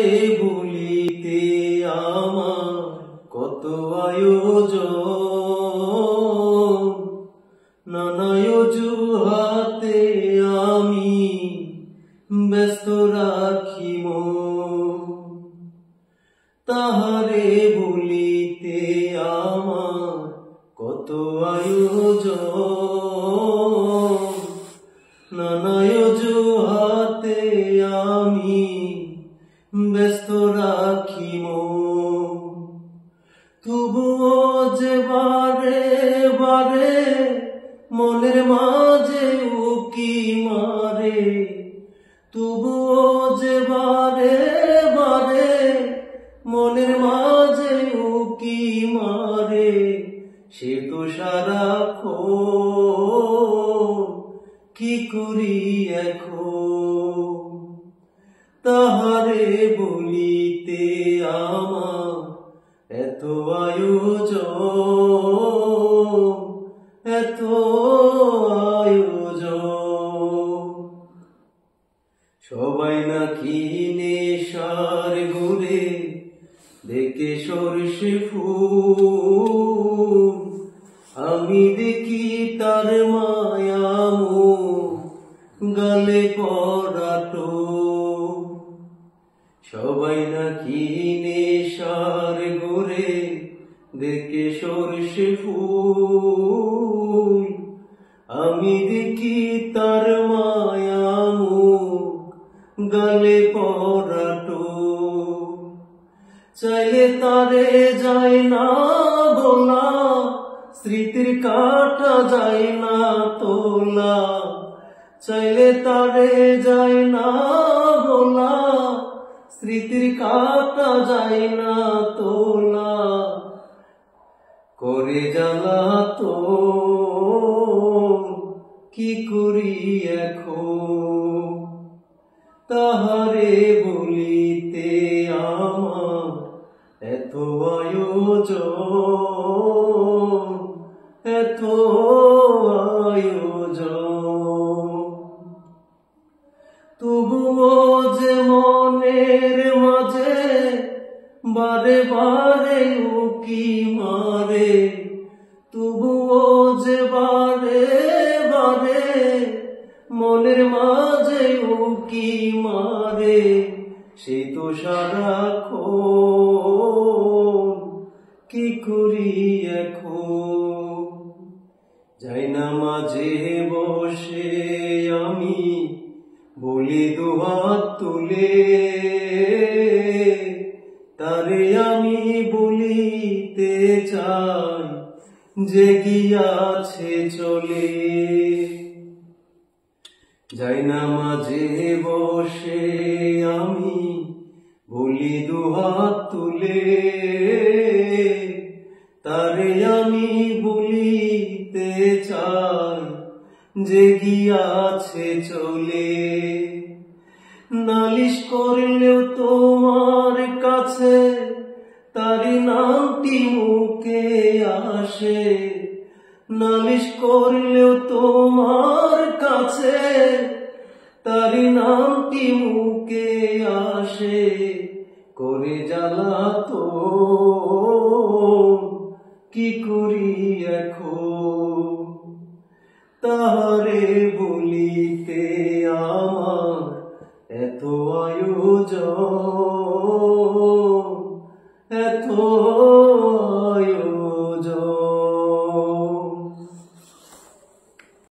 তাহারে বলিতে আমার কত আয়োজন, নানা অজুহাতে আমি ব্যস্ত রাখি মন। তাহারে বলিতে আমার কত আয়োজন, নানা অজুহাতে আমি ব্যস্ত রাখি মন। তবুও যে বারে বারে মনের মাঝে উকি মারে, তবুও যে বারে বারে মনের মাঝে উকি মারে, সে তো সারাক্ষণ কি করি এখন। তাহারে বলিতে আমার এত আয়োজন, এত আয়োজন। সবাই নাকি নেশার ঘুরে দেখে সরষে ফুল, আমি দেখি তার মায়ামো গালে পরাটো। সবাই নাকি নেশার ঘুরে দেখে সরষে ফুল, আমি দেখি তার মায়ামো গালে পরাটো। চাইলে তারে যায় না বলা, স্মৃতির কাটা যায় না তোলা। চাইলে তারে যায় না বলা, স্মৃতির কাটা যায় না তোলা। করে জ্বালাতন কি করি এখন। তাহারে বলিতে আমার এত আয়োজন, এত আয়োজন। তবুও যে মনের মাঝে বারে বারে উকি মারে, তবুও যে বারে বারে মনের মাঝে উকি মারে, সে তো সারাক্ষণ কি করি এখন। যাই না মাঝে বসে আমি বলি দুহাত তুলে, তারে আমি বলিতে চাই যে গিয়াছে চলে। যাই না মাঝে বসে আমি বলি দুহাত তুলে, তারে আমি বলিতে চাই যে গিয়াছে চলে। নালিশ করলেও তোমার কাছে তারি নামটি মুখে আসে, নালিশ করলেও তোমার কাছে তারি নামটি মুখে আসে। করে জ্বালাতন কি করি এখন। তাহারে বলিতে আমার এত আয়োজন,